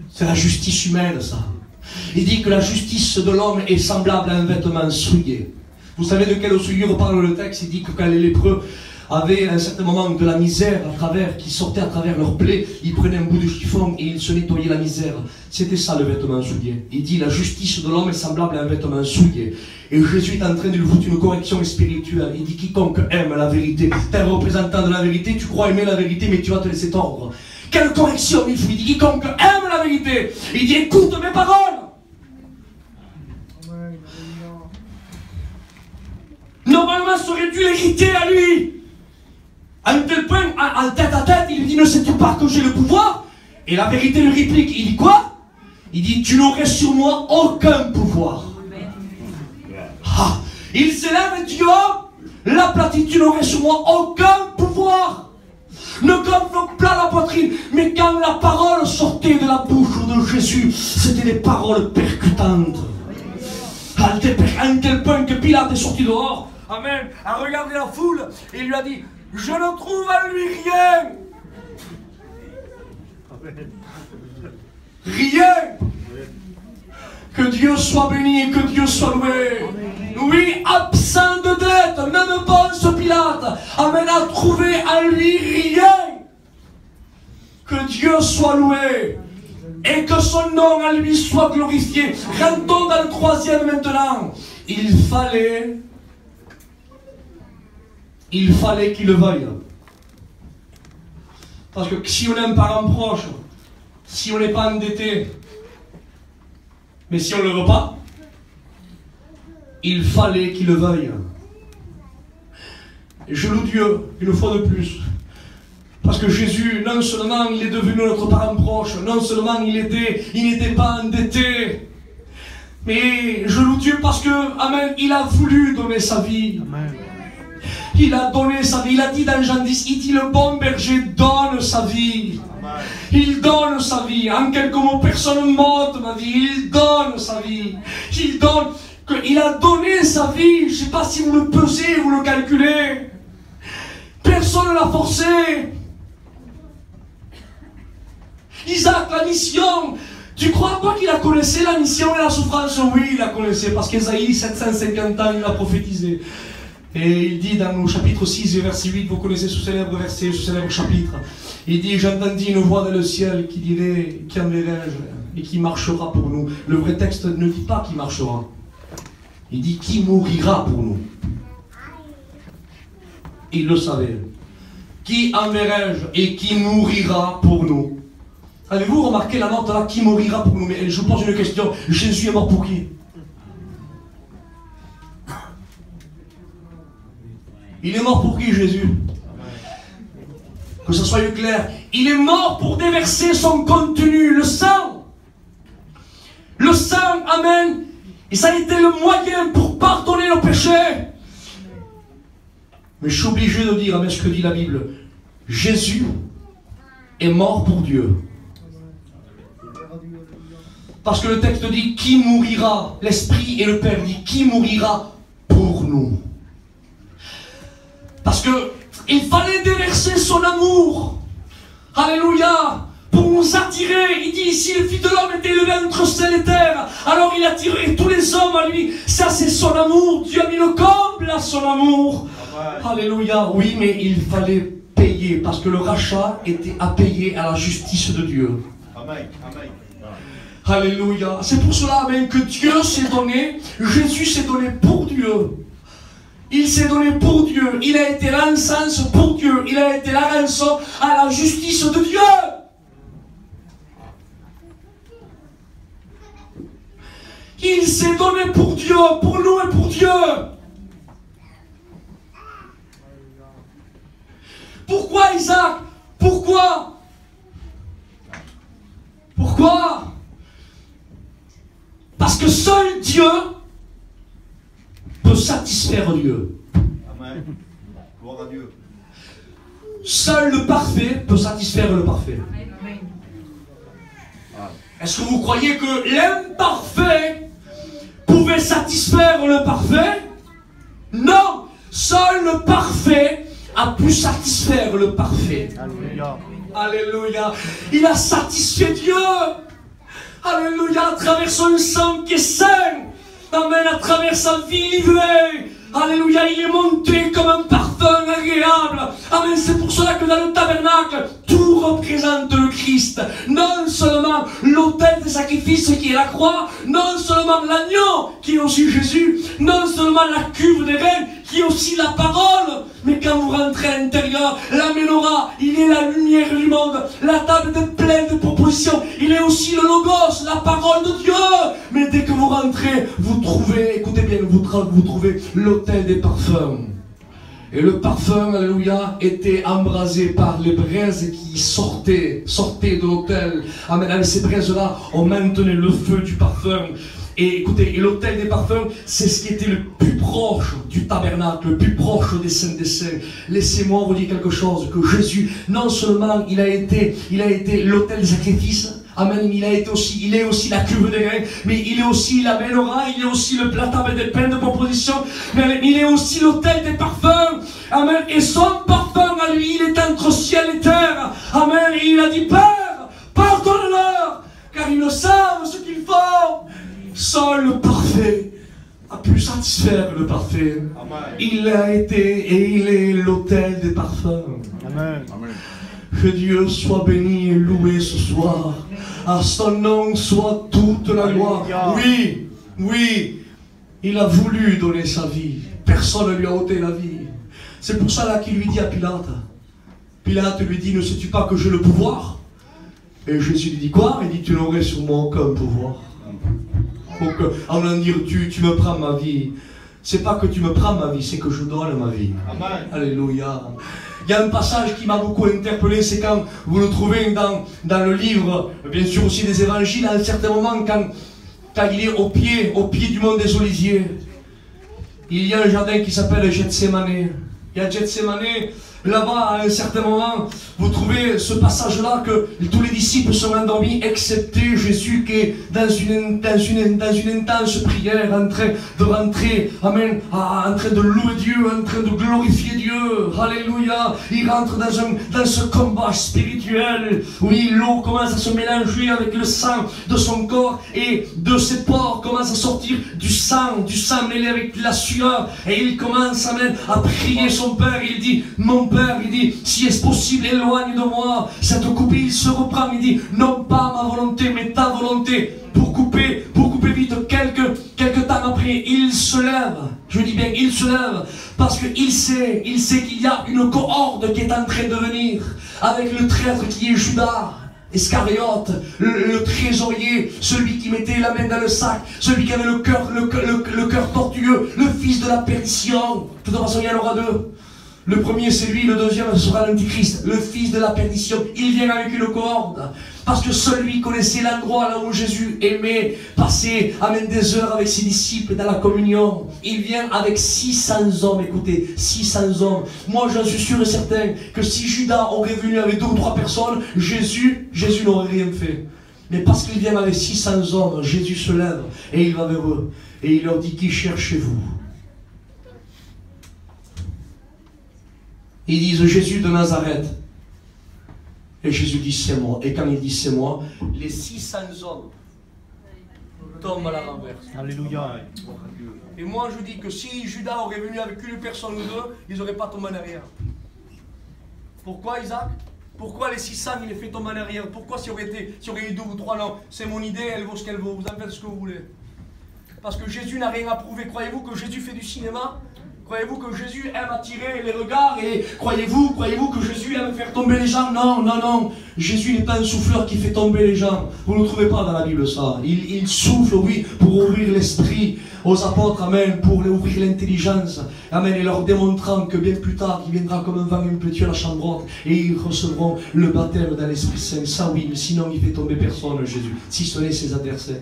C'est la justice humaine, ça. Il dit que la justice de l'homme est semblable à un vêtement souillé. Vous savez de quelle souillure parle le texte? Il dit que quand les lépreux avaient à un certain moment de la misère qui sortait à travers leurs plaies, ils prenaient un bout de chiffon et ils se nettoyaient la misère. C'était ça le vêtement souillé. Il dit la justice de l'homme est semblable à un vêtement souillé. Et Jésus est en train de lui foutre une correction spirituelle. Il dit quiconque aime la vérité. Tu es un représentant de la vérité, tu crois aimer la vérité, mais tu vas te laisser tordre. Quelle correction il faut? Il dit quiconque aime la vérité. Il dit écoute mes paroles. Normalement, ça aurait dû l'hériter à lui. À un tel point, en tête à tête, il lui dit ne sais-tu pas que j'ai le pouvoir? Et la vérité lui réplique. Il dit quoi? Il dit tu n'aurais sur moi aucun pouvoir. Ah, il s'élève et dit oh, la platitude n'aurait sur moi aucun pouvoir. Ne gonfle pas la poitrine. Mais quand la parole sortait de la bouche de Jésus, c'était des paroles percutantes. À un tel point que Pilate est sorti dehors. Amen. A regardé la foule et il lui a dit, je ne trouve en lui rien. Rien. Que Dieu soit béni, que Dieu soit loué. Oui, absent de dette, même Ponce Pilate, amen, a trouvé en lui rien. Que Dieu soit loué et que son nom à lui soit glorifié. Rentrons dans le 3e maintenant. Il fallait qu'il le veuille. Parce que si on a un parent proche, si on n'est pas endetté, mais si on ne le veut pas, il fallait qu'il le veuille. Et je loue Dieu une fois de plus. Parce que Jésus, non seulement il est devenu notre parent proche, non seulement il n'était pas endetté, mais je loue Dieu parce que, amen, il a voulu donner sa vie. Amen. Il a donné sa vie. Il a dit dans Jean 10, il dit, le bon berger donne sa vie. Amen. Il donne sa vie. En quelques mots, personne monte ma vie. Il donne sa vie. Il donne. Il a donné sa vie. Je ne sais pas si vous le pesez, vous le calculez. Personne ne l'a forcé. Isaac, la mission. Tu crois quoi qu'il la connaissait, la mission et la souffrance? Oui, il la connaissait. Parce qu'Ésaïe, 750 ans, il l'a prophétisé. Et il dit dans le chapitre 6, verset 8, vous connaissez ce célèbre verset, ce célèbre chapitre. Il dit, j'entendis une voix dans le ciel qui dirait, qui enverrai-je et qui marchera pour nous. Le vrai texte ne dit pas qui marchera. Il dit, qui mourira pour nous. Il le savait. Qui enverrai-je et qui mourira pour nous. Avez-vous remarqué la note là, qui mourira pour nous? Mais je vous pose une question, Jésus est mort pour qui? Il est mort pour qui, Jésus? Que ce soit clair. Il est mort pour déverser son contenu, le sang. Le sang, amen. Et ça a été le moyen pour pardonner nos péchés. Mais je suis obligé de dire, amen, ce que dit la Bible. Jésus est mort pour Dieu. Parce que le texte dit, qui mourira? L'Esprit et le Père dit, qui mourira pour nous? Parce que il fallait déverser son amour. Alléluia. Pour nous attirer. Il dit ici, le Fils de l'homme était élevé entre ciel et terre. Alors il attirait tous les hommes à lui. Ça c'est son amour. Dieu a mis le comble à son amour. Amen. Alléluia. Oui, mais il fallait payer. Parce que le rachat était à payer à la justice de Dieu. Amen. Amen. Alléluia. C'est pour cela, amen, que Dieu s'est donné. Jésus s'est donné pour Dieu. Il s'est donné pour Dieu. Il a été l'encens pour Dieu. Il a été la rançon à la justice de Dieu. Il s'est donné pour Dieu, pour nous et pour Dieu. Pourquoi Isaac? Pourquoi? Pourquoi? Parce que seul Dieu peut satisfaire Dieu. Amen. Gloire à Dieu. Seul le parfait peut satisfaire le parfait. Amen. Est-ce que vous croyez que l'imparfait pouvait satisfaire le parfait? Non. Seul le parfait a pu satisfaire le parfait. Alléluia. Alléluia. Il a satisfait Dieu. Alléluia. À travers son sang qui est saint. Amen, à travers sa vie livrée. Alléluia, il est monté comme un parfum agréable. Amen, c'est pour cela que dans le tabernacle, tout représente le Christ. Non seulement l'autel des sacrifices qui est la croix, non seulement l'agneau qui est aussi Jésus, non seulement la cuve des reins qui est aussi la parole, mais quand vous rentrez à l'intérieur, la menorah, il est la lumière du monde, la table est pleine de propositions, il est aussi le logos, la parole de Dieu. Mais dès que vous rentrez, vous trouvez, écoutez bien, vous trouvez l'autel des parfums. Et le parfum, alléluia, était embrasé par les braises qui sortaient de l'autel. Amen, avec ces braises-là, on maintenait le feu du parfum. Et écoutez, l'autel des parfums, c'est ce qui était le plus proche du tabernacle, le plus proche des saints des saints. Laissez-moi vous dire quelque chose, que Jésus, non seulement il a été l'autel des sacrifices, Amen. Il est aussi la cuve des reins, mais il est aussi la menorah, il est aussi le platane des pains de proposition, mais il est aussi l'autel des parfums. Amen. Et son parfum à lui, il est entre ciel et terre. Amen. Et il a dit, Père, pardonne-leur, car ils ne savent ce qu'ils font. Seul le parfait a pu satisfaire le parfait. Amen. Il a été et il est l'autel des parfums. Amen. Amen. Que Dieu soit béni et loué ce soir. À son nom soit toute la gloire. Oui, oui, il a voulu donner sa vie. Personne ne lui a ôté la vie. C'est pour ça là qu'il lui dit à Pilate. Pilate lui dit, ne sais-tu pas que j'ai le pouvoir? Et Jésus lui dit quoi? Il dit, tu n'aurais sur moi aucun pouvoir. Donc, en dire, tu me prends ma vie. C'est pas que tu me prends ma vie, c'est que je donne ma vie. Amen. Alléluia. Il y a un passage qui m'a beaucoup interpellé, c'est quand vous le trouvez dans le livre, bien sûr aussi des évangiles, à un certain moment, quand il est au pied du mont des Oliviers, il y a un jardin qui s'appelle Gethsémane. Il y a Gethsémane, là-bas, à un certain moment, vous trouvez ce passage-là que tous les disciples sont endormis, excepté Jésus qui est dans une intense prière, en train de rentrer, amen, en train de louer Dieu, en train de glorifier Dieu, alléluia. Il rentre dans ce combat spirituel, oui, l'eau commence à se mélanger avec le sang de son corps, et de ses pores commence à sortir du sang mêlé avec la sueur, et il commence, amen, à prier son Père. Il dit, mon Père, il dit, si est possible, éloigne de moi cette coupe. Il se reprend, il dit, non pas ma volonté, mais ta volonté. Pour couper vite, quelques temps après, il se lève. Je dis bien, il se lève, parce qu'il sait qu'il y a une cohorte qui est en train de venir, avec le traître qui est Judas Iscariote, le trésorier, celui qui mettait la main dans le sac, celui qui avait le cœur tortueux, le fils de la perdition. De toute façon, il y en aura deux. Le premier c'est lui, le deuxième ce sera l'antichrist, le fils de la perdition. Il vient avec une corde, parce que seul lui connaissait l'endroit là où Jésus aimait passer, amène des heures avec ses disciples dans la communion. Il vient avec 600 hommes, écoutez, 600 hommes. Moi j'en suis sûr et certain que si Judas aurait venu avec 2 ou 3 personnes, Jésus n'aurait rien fait. Mais parce qu'il vient avec 600 hommes, Jésus se lève et il va vers eux. Et il leur dit, qui cherchez-vous? Ils disent Jésus de Nazareth. Et Jésus dit c'est moi. Et quand il dit c'est moi, les 600 hommes tombent à la renverse. Alléluia. Et moi je dis que si Judas aurait venu avec une personne ou deux, ils n'auraient pas tombé en arrière. Pourquoi Isaac? Pourquoi les 600 il les fait tomber en arrière? Pourquoi s'il y aurait eu 2 ou 3? Non, c'est mon idée, elle vaut ce qu'elle vaut. Vous en faites ce que vous voulez. Parce que Jésus n'a rien à prouver. Croyez-vous que Jésus fait du cinéma? Croyez-vous que Jésus aime attirer les regards? Et croyez-vous que Jésus aime faire tomber les gens? Non, non, non. Jésus n'est pas un souffleur qui fait tomber les gens. Vous ne trouvez pas dans la Bible ça. Il souffle, oui, pour ouvrir l'esprit aux apôtres, amen, pour leur ouvrir l'intelligence, amen, et leur démontrant que bien plus tard, il viendra comme un vent impétueux à la chambre haute, et ils recevront le baptême dans l'Esprit Saint. Ça oui, mais sinon il fait tomber personne, Jésus, si ce n'est ses adversaires.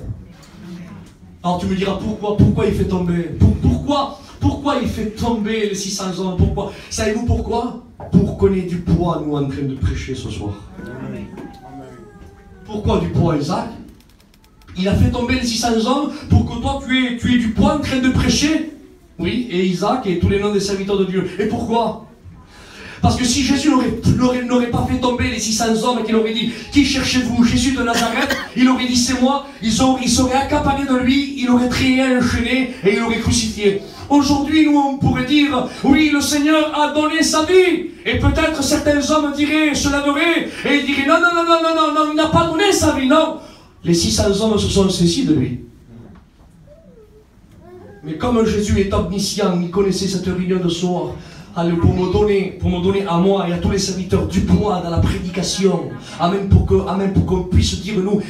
Alors tu me diras pourquoi il fait tomber? Pourquoi il fait tomber les 600 hommes? Pourquoi? Savez-vous pourquoi? Pour qu'on ait du poids, nous, en train de prêcher ce soir. Amen. Pourquoi du poids, Isaac? Il a fait tomber les 600 hommes pour que toi, tu aies du poids en train de prêcher. Oui, et Isaac et tous les noms des serviteurs de Dieu. Et pourquoi? Parce que si Jésus n'aurait pas fait tomber les 600 hommes et qu'il aurait dit « Qui cherchez-vous? Jésus de Nazareth ?» Il aurait dit « C'est moi », il serait accaparé de lui, il aurait trié, enchaîné et il aurait crucifié. Aujourd'hui, nous, on pourrait dire « Oui, le Seigneur a donné sa vie ». Et peut-être certains hommes se lèveraient et ils diraient « Non, non, non, non, non, non, il n'a pas donné sa vie, non ». Les 600 hommes se sont saisis de lui. Mais comme Jésus est omniscient, il connaissait cette réunion de soir. Pour me donner à moi et à tous les serviteurs du poids dans la prédication. Amen, pour qu'on puisse dire nous,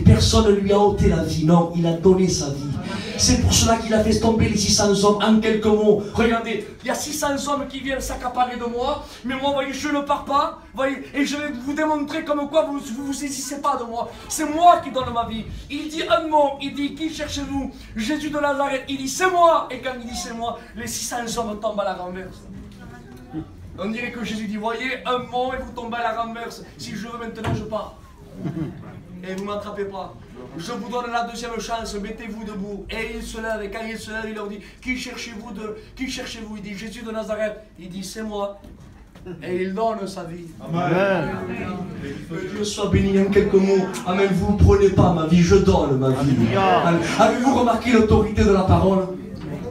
personne ne lui a ôté la vie, non, il a donné sa vie. C'est pour cela qu'il a fait tomber les 600 hommes en quelques mots. Regardez, il y a 600 hommes qui viennent s'accaparer de moi, mais moi, voyez, je ne pars pas, voyez, et je vais vous démontrer comme quoi vous vous saisissez pas de moi. C'est moi qui donne ma vie. Il dit un mot, il dit, qui cherchez-vous? Jésus de Nazareth, il dit, c'est moi. Et quand il dit c'est moi, les 600 hommes tombent à la renverse. On dirait que Jésus dit, voyez, un mot et vous tombez à la renverse. Si je veux maintenant, je pars. Et vous ne m'attrapez pas. Je vous donne la deuxième chance, mettez-vous debout. Et il se lève, et quand il se lève, il leur dit, qui cherchez-vous? Il dit, Jésus de Nazareth. Il dit, c'est moi. Et il donne sa vie. Amen. Que Dieu soit béni en quelques mots. Amen. Vous ne prenez pas ma vie, je donne ma vie. Avez-vous remarqué l'autorité de la parole?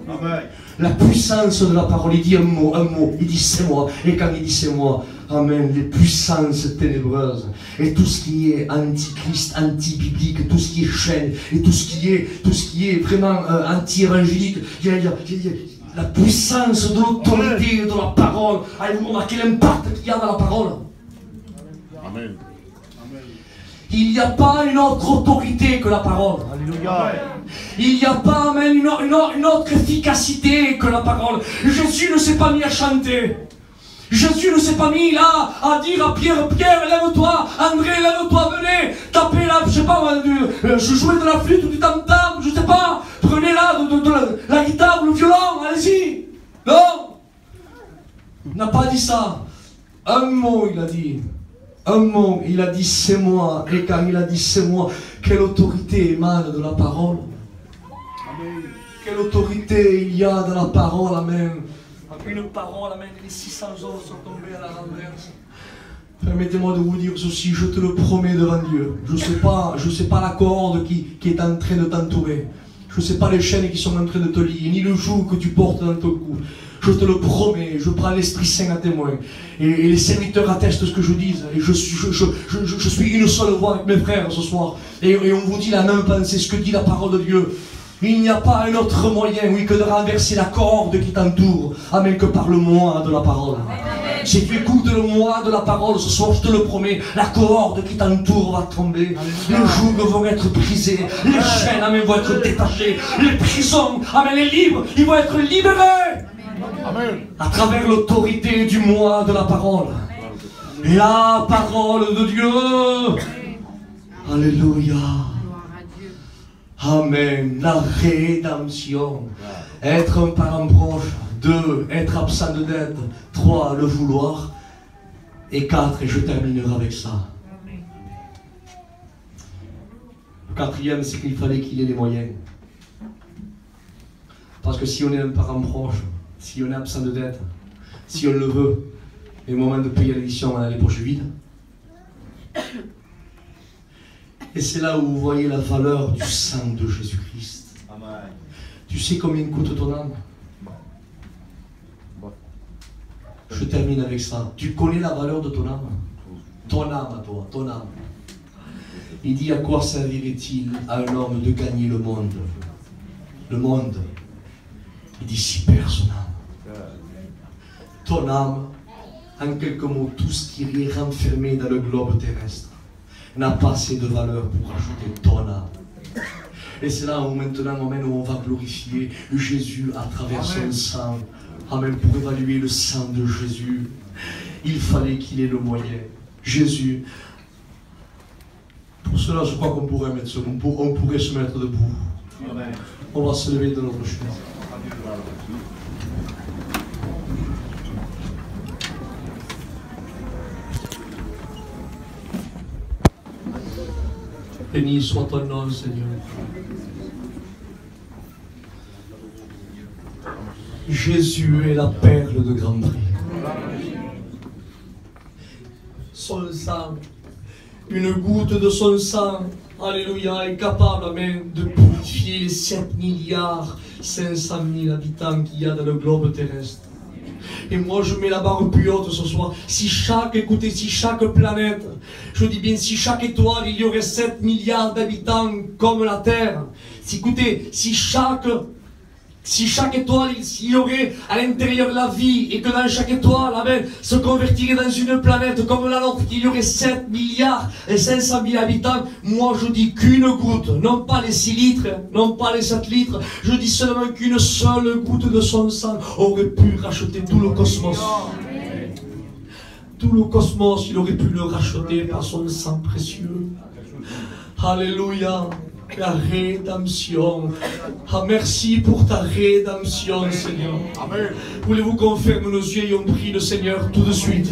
Amen. La puissance de la parole. Il dit un mot. Il dit c'est moi. Et quand il dit c'est moi, amen, les puissances ténébreuses et tout ce qui est antichrist, anti-biblique, tout ce qui est chaîne et tout ce qui est vraiment anti-évangélique, il y a la puissance de l'autorité de la parole. Avez-vous remarqué l'impact qu'il y a dans la parole? Amen. Il n'y a pas une autre autorité que la parole. Alléluia. Il n'y a pas même une autre efficacité que la parole. Jésus ne s'est pas mis à chanter. Jésus ne s'est pas mis là à dire à Pierre, Pierre, lève-toi, André, lève-toi, venez, tapez là, je sais pas, je jouais de la flûte ou du tam-tam, je sais pas, prenez là de la guitare ou le violon, allez-y. Non, il n'a pas dit ça. Un mot il a dit. Un mot, il a dit c'est moi. Et quand il a dit c'est moi, quelle autorité émane de la parole? Amen. Quelle autorité il y a dans la parole, amen. Une parole, amen, les 600 hommes sont tombés à la renverse. Permettez-moi de vous dire ceci, je te le promets devant Dieu. Je sais pas la corde qui est en train de t'entourer. Je ne sais pas les chaînes qui sont en train de te lier, ni le joug que tu portes dans ton cou. Je te le promets, je prends l'Esprit Saint à témoin. Et les serviteurs attestent ce que je dis. Et je suis une seule voix avec mes frères ce soir. Et on vous dit la même pensée, ce que dit la parole de Dieu. Il n'y a pas un autre moyen, oui, que de renverser la corde qui t'entoure. Amen, que par le moi de la parole. Si tu écoutes le moi de la parole ce soir, je te le promets, la corde qui t'entoure va tomber. Les jougs vont être brisés. Les chaînes, amen, vont être détachées. Les prisons, amen, les livres, ils vont être libérés. Amen. À travers l'autorité du moi de la parole. La parole de Dieu. Alléluia. Amen. La rédemption. Être un parent proche. 2. Être absent de dette. 3. Le vouloir. Et 4. Et je terminerai avec ça. Le 4e, c'est qu'il fallait qu'il ait les moyens. Parce que si on est un parent proche, si on est absent de dette, si on le veut, et au moment de payer l'addition, on a les poches vides. Et c'est là où vous voyez la valeur du sang de Jésus-Christ. Tu sais combien coûte ton âme? Je termine avec ça. Tu connais la valeur de ton âme? Ton âme à toi, ton âme. Il dit, à quoi servirait-il à un homme de gagner le monde? Le monde. Il dit, si perd son âme. Ton âme, en quelques mots, tout ce qui est renfermé dans le globe terrestre, n'a pas assez de valeur pour ajouter ton âme. Et c'est là où maintenant, amen, où on va glorifier Jésus à travers son sang. Amen, pour évaluer le sang de Jésus, il fallait qu'il ait le moyen. Jésus, pour cela, je crois qu'on pourrait on pourrait se mettre debout. Amen. On va se lever de notre chemin. Béni soit ton nom, Seigneur. Jésus est la perle de grand prix. Son sang, une goutte de son sang, alléluia, est capable, amen, de purifier les 7 milliards 500 000 habitants qu'il y a dans le globe terrestre. Et moi je mets la barre plus haute ce soir. Si chaque planète, je dis bien si chaque étoile, il y aurait 7 milliards d'habitants comme la Terre. Si chaque étoile, il y aurait à l'intérieur de la vie, et que dans chaque étoile, amen, se convertirait dans une planète comme la nôtre, qu'il y aurait 7 milliards et 500 000 habitants, moi je dis qu'une goutte, non pas les 6 litres, non pas les 7 litres, je dis seulement qu'une seule goutte de son sang aurait pu racheter tout le cosmos. Tout le cosmos, il aurait pu le racheter par son sang précieux. Alléluia. La rédemption. Ah, merci pour ta rédemption, Seigneur. Amen. Voulez-vous qu'on ferme nos yeux et on prie le Seigneur tout de suite?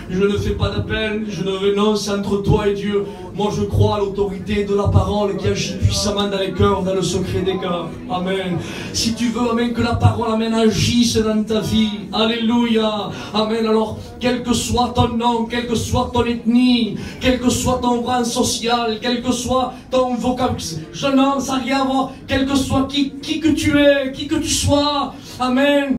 Je ne fais pas d'appel, je ne renonce entre toi et Dieu. Moi je crois à l'autorité de la parole qui agit puissamment dans les cœurs, dans le secret des cœurs. Amen. Si tu veux, amen, que la parole, amen, agisse dans ta vie. Alléluia. Amen. Alors, quel que soit ton nom, quelle que soit ton ethnie, quel que soit ton rang social, quel que soit ton vocabulaire, je n'en sais rien à voir, quel que soit qui que tu es, qui que tu sois. Amen.